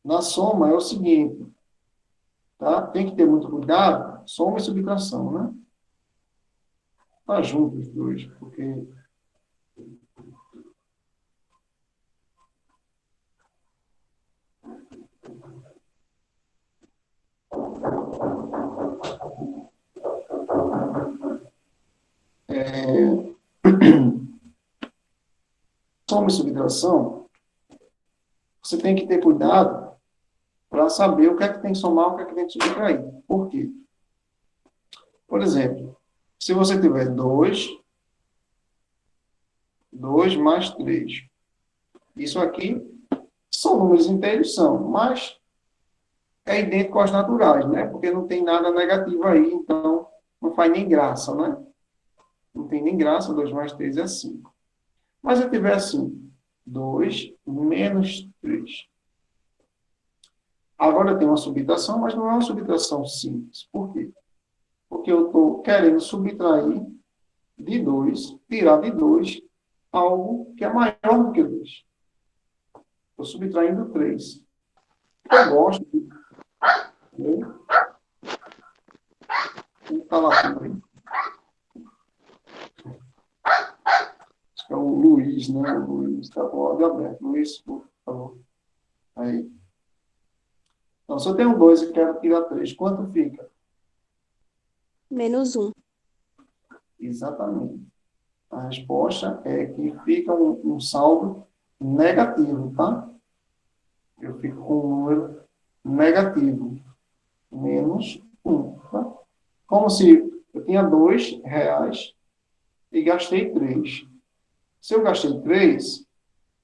Speaker 1: Na soma é o seguinte, tá? Tem que ter muito cuidado, soma e subtração, né? Tá junto os dois, porque soma e subtração, você tem que ter cuidado para saber o que é que tem que somar, o que é que tem que subtrair. Por quê? Por exemplo, se você tiver 2 mais 3, isso aqui são números inteiros, são, mas é idêntico aos naturais, né? Porque não tem nada negativo aí, então não faz nem graça, né? Não tem nem graça, 2 mais 3 é 5. Mas se eu tiver assim, 2 menos 3. Agora eu tenho uma subtração, mas não é uma subtração simples. Por quê? Porque eu estou querendo subtrair de 2, tirar de 2, algo que é maior do que 2. Estou subtraindo 3. Eu gosto de... Como está lá aí? Acho que é o Luiz, né? O Luiz, tá com o áudio aberto. Luiz, por favor. Aí. Então, se eu tenho 2 e quero tirar 3, quanto fica?
Speaker 4: -1.
Speaker 1: Exatamente. A resposta é que fica um saldo negativo, tá? Eu fico com um número negativo. -1, tá? Como se eu tinha R$ 2 e gastei 3. Se eu gastei 3,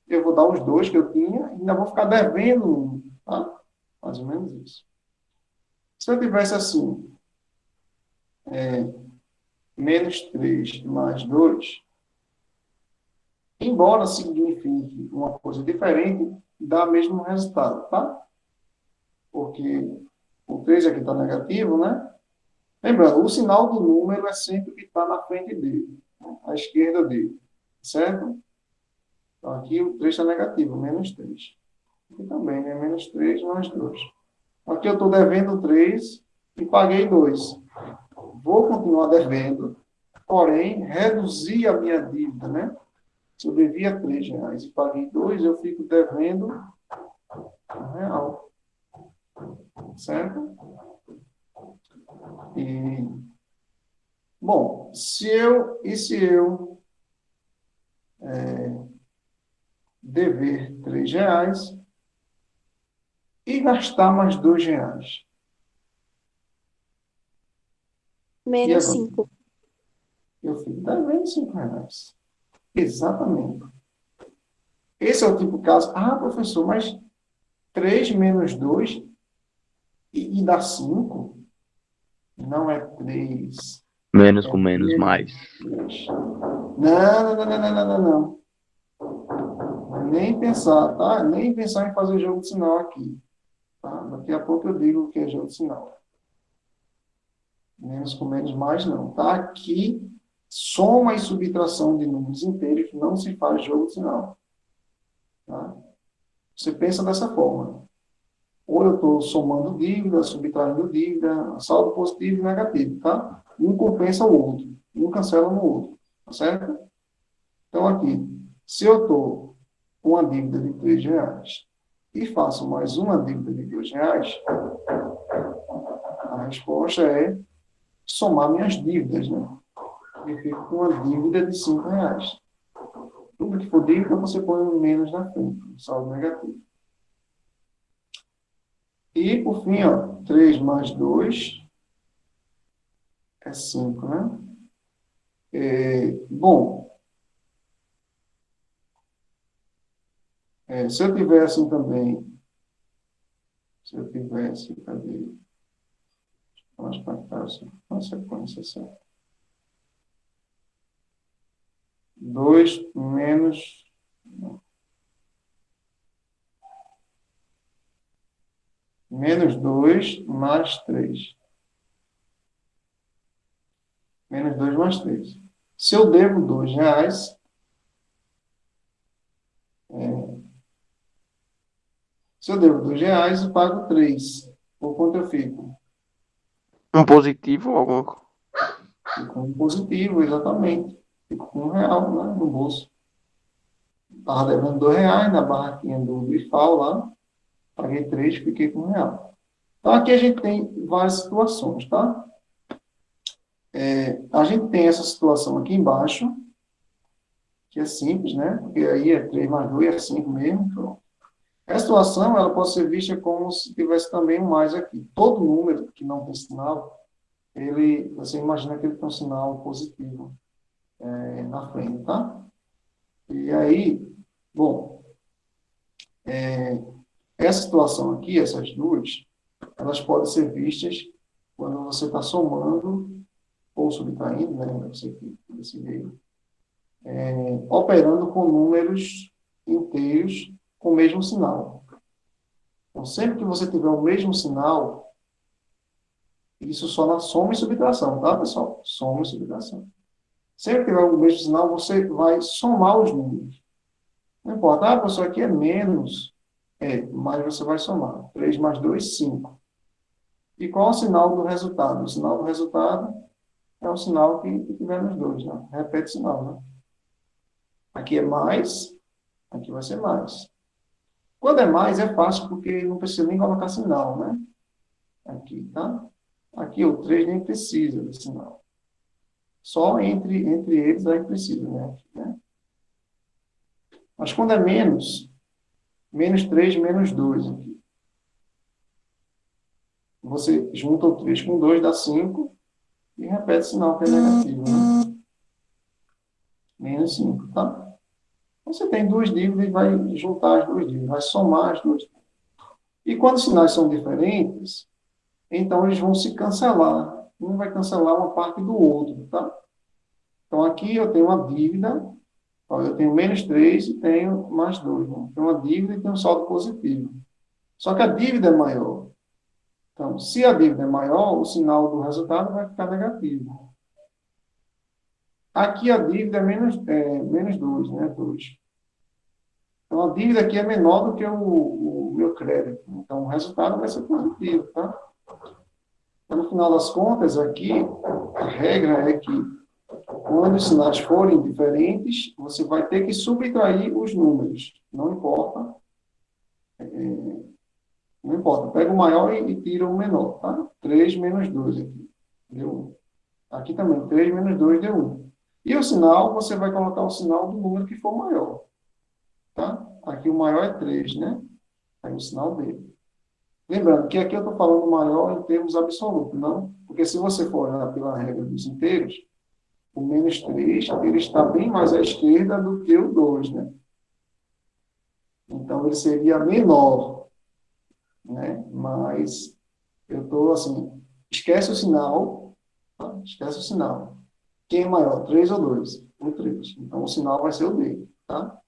Speaker 1: eu vou dar os 2 que eu tinha e ainda vou ficar devendo 1, tá? Mais ou menos isso. Se eu tivesse assim, -3 mais 2, embora signifique uma coisa diferente, dá o mesmo resultado, tá? Porque o 3 aqui está negativo, né? Lembrando, o sinal do número é sempre o que está na frente dele, né? À esquerda dele, certo? Então, aqui o 3 está negativo, -3. Aqui também, né? -3 mais 2. Aqui eu estou devendo 3 e paguei 2. Vou continuar devendo, porém, reduzir a minha dívida, né? Se eu devia R$ 3 e paguei 2, eu fico devendo R$ 1, certo? E, bom, se eu dever R$ 3 e gastar mais R$ 2, e agora?
Speaker 4: -5.
Speaker 1: Eu fico devendo R$ 5. Exatamente. Esse é o tipo de caso. Ah, professor, mas 3 menos 2 e dá 5? Não é 3.
Speaker 2: Menos
Speaker 1: É
Speaker 2: com menos, mais.
Speaker 1: 3. Não, não, não, não, não, não, não. Nem pensar, tá? Nem pensar em fazer jogo de sinal aqui. Tá? Daqui a pouco eu digo o que é jogo de sinal. Menos com menos, mais não. Tá? Aqui, soma e subtração de números inteiros não se faz jogo de sinal. Tá? Você pensa dessa forma. Ou eu estou somando dívida, subtraindo dívida, saldo positivo e negativo, tá? Um compensa o outro, um cancela no outro, tá certo? Então, aqui, se eu estou com uma dívida de R$ 3 e faço mais uma dívida de R$ 2, a resposta é somar minhas dívidas, né? E fico com uma dívida de R$ 5. Tudo que for dívida, você põe um menos na frente, um saldo negativo. E, por fim, ó, 3 mais 2 é 5, né? Bom, se eu tivesse assim também, cadê? Vamos para cá, uma sequência assim. 2 menos... -2 mais 3. -2 mais 3. Se eu devo R$ 2, Se eu devo R$ 2, eu pago 3. Por quanto eu fico?
Speaker 5: Um positivo ou alguma coisa?
Speaker 1: Fico com um positivo, exatamente. Fico com R$ 1, né, no bolso. Estava devendo R$ 2 na barraquinha do IFAO lá. Paguei 3, fiquei com R$ 1. Então, aqui a gente tem várias situações, tá? A gente tem essa situação aqui embaixo, que é simples, né? Porque aí é 3 mais 2, é 5 mesmo. Pronto. Essa situação, ela pode ser vista como se tivesse também um mais aqui. Todo número que não tem sinal, você imagina que ele tem um sinal positivo na frente, tá? E aí, bom, essa situação aqui, essas duas, elas podem ser vistas quando você está somando ou subtraindo, né? Você que decidiu, operando com números inteiros com o mesmo sinal. Então, sempre que você tiver o mesmo sinal, isso só na soma e subtração, tá, pessoal? Soma e subtração. Sempre que tiver o mesmo sinal, você vai somar os números. Não importa, professor, aqui é menos, mas você vai somar. 3 mais 2, 5. E qual é o sinal do resultado? O sinal do resultado é o sinal que tiver nos dois, né? Repete o sinal, né? Aqui é mais, aqui vai ser mais. Quando é mais, é fácil, porque não precisa nem colocar sinal, né? Aqui, tá? Aqui o 3 nem precisa de sinal. Só entre eles aí precisa, né? Mas quando é menos, menos 3, menos 2 aqui. Você junta o 3 com 2, dá 5, e repete o sinal que é negativo, né? Menos 5, tá? Você tem duas dívidas e vai juntar as duas dívidas, vai somar as duas dívidas. E quando os sinais são diferentes, então eles vão se cancelar. Um vai cancelar uma parte do outro, tá? Então aqui eu tenho uma dívida, eu tenho menos 3 e tenho mais 2. Né? Tenho uma dívida e tenho um saldo positivo. Só que a dívida é maior. Então, se a dívida é maior, o sinal do resultado vai ficar negativo. Aqui a dívida é menos 2, né? 2. Então, a dívida aqui é menor do que o meu crédito. Então, o resultado vai ser positivo, tá? Então, no final das contas, aqui, a regra é que, quando os sinais forem diferentes, você vai ter que subtrair os números. Não importa. Não importa. Pega o maior e tira o menor, tá? 3 menos 2 aqui. Deu 1. Aqui também, 3 menos 2 deu 1. E o sinal, você vai colocar o sinal do número que for maior. Tá? Aqui o maior é 3, né? Aí o sinal dele. Lembrando que aqui eu estou falando maior em termos absolutos, não? Porque se você for olhar pela regra dos inteiros, o menos 3, ele está bem mais à esquerda do que o 2, né? Então, ele seria menor, né? Mas eu estou assim, esquece o sinal, tá? Esquece o sinal. Quem é maior, 3 ou 2? O 3. Então, o sinal vai ser o dele, tá?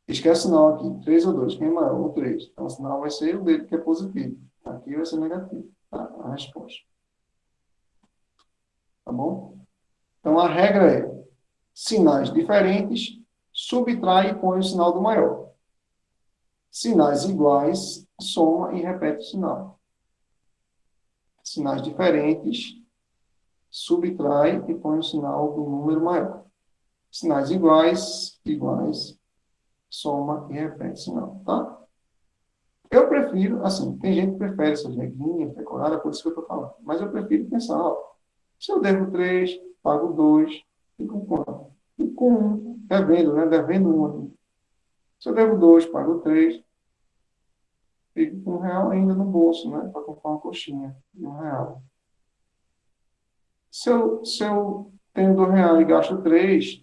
Speaker 1: Esquece o sinal aqui, 3 ou 2. Quem é maior? O 3. Então, o sinal vai ser o dele, que é positivo. Aqui vai ser negativo, tá? A resposta. Tá bom? Então, a regra é sinais diferentes, subtrai e põe o sinal do maior. Sinais iguais, soma e repete o sinal. Sinais diferentes, subtrai e põe o sinal do número maior. Sinais iguais, soma e repete o sinal, tá? Eu prefiro, assim, tem gente que prefere essas regrinhas decoradas, por isso que eu estou falando. Mas eu prefiro pensar, ó, se eu devo 3, pago 2, fico com quanto? Fico com 1, devendo, né? Devendo 1. Se eu devo 2, pago 3, fico com R$ 1 ainda no bolso, né? Para comprar uma coxinha de R$ 1. Se eu tenho R$ 2 e gasto 3,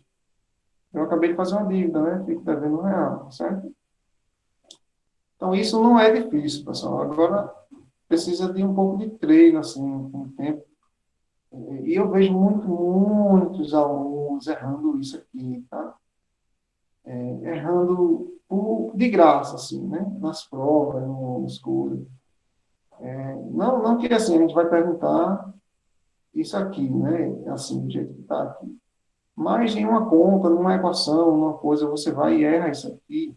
Speaker 1: eu acabei de fazer uma dívida, né? Fico devendo R$ 1, certo? Então, isso não é difícil, pessoal. Agora, precisa de um pouco de treino, assim, com o tempo. E eu vejo muitos alunos errando isso aqui, tá? Errando de graça, assim, né? Nas provas, nos cursos. Não que, assim, a gente vai perguntar isso aqui, né? Assim, do jeito que está aqui. Mas em uma conta, numa equação, numa coisa, você vai e erra isso aqui.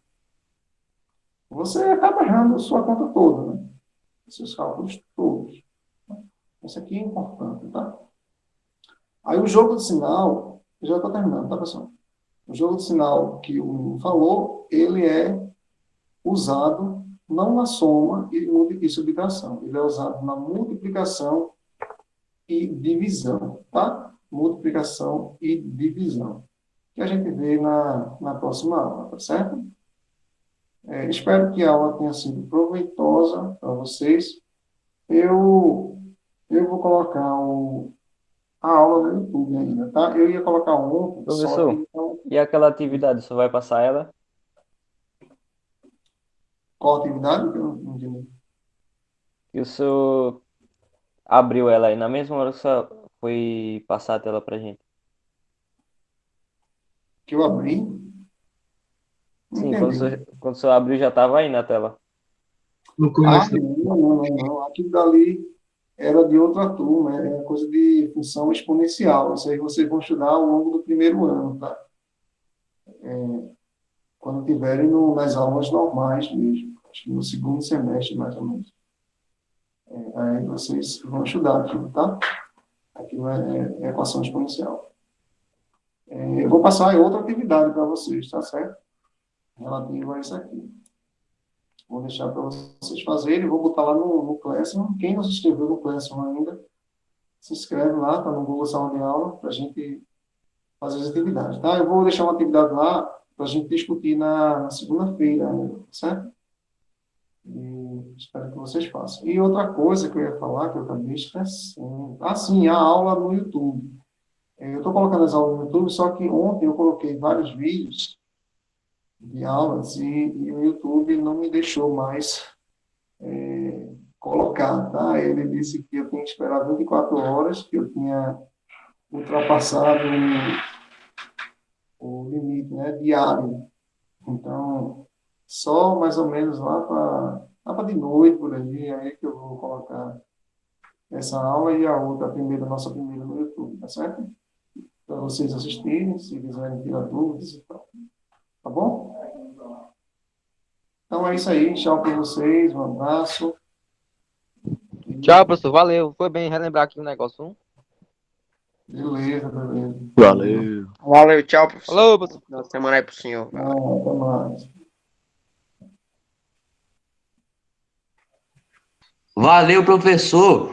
Speaker 1: você acaba errando a sua conta toda, né? Seus cálculos todos. Isso aqui é importante, tá? Aí o jogo de sinal, eu já estou terminando, tá, pessoal? O jogo de sinal que o menino falou, ele é usado não na soma e subtração, ele é usado na multiplicação e divisão, tá? Multiplicação e divisão, que a gente vê na próxima aula, tá certo? Espero que a aula tenha sido proveitosa para vocês. Eu vou colocar a aula no YouTube ainda, tá? Eu ia colocar ontem, só
Speaker 8: Professor,
Speaker 1: que então,
Speaker 8: e aquela atividade, só vai passar ela?
Speaker 1: qual atividade? Que eu não entendi.
Speaker 8: E o senhor abriu ela aí na mesma hora que o senhor foi passar a tela pra gente?
Speaker 1: Que eu abri? Não
Speaker 8: Sim,
Speaker 1: entendi.
Speaker 8: quando o senhor abriu já estava aí na tela.
Speaker 6: No
Speaker 1: Ah,
Speaker 6: começo,
Speaker 1: não. Aquilo dali era de outra turma, é coisa de função exponencial. Isso aí vocês vão estudar ao longo do primeiro ano, tá? Quando tiverem nas aulas normais mesmo, acho que no segundo semestre, mais ou menos. Aí vocês vão estudar aquilo, tá? Aquilo é equação exponencial. Eu vou passar outra atividade para vocês, tá certo? Relativo a isso aqui. Vou deixar para vocês fazerem, vou botar lá no Classroom. Quem não se inscreveu no Classroom ainda, se inscreve lá, tá no Google Sala de Aula, para a gente fazer as atividades, tá? Eu vou deixar uma atividade lá para a gente discutir na segunda-feira, né? Certo? E espero que vocês façam. E outra coisa que eu ia falar, que eu acabei esquecendo. Ah, sim, a aula no YouTube. Eu estou colocando as aulas no YouTube, só que ontem eu coloquei vários vídeos de aulas e o YouTube não me deixou mais colocar, tá? Ele disse que eu tenho que esperar 24 horas, que eu tinha ultrapassado o limite, né, diário. Então, só mais ou menos lá para de noite, por aí que eu vou colocar essa aula e a outra, nossa primeira no YouTube, tá certo? Para vocês assistirem, se quiserem tirar dúvidas e tal. Tá bom? Então é isso aí. Tchau para vocês. Um abraço.
Speaker 9: Tchau, professor. Valeu. Foi bem relembrar aqui o negócio.
Speaker 1: Beleza.
Speaker 5: Valeu.
Speaker 6: valeu, tchau, professor.
Speaker 9: Falou, professor.
Speaker 6: Boa semana aí pro senhor.
Speaker 1: Até mais.
Speaker 6: Valeu, professor.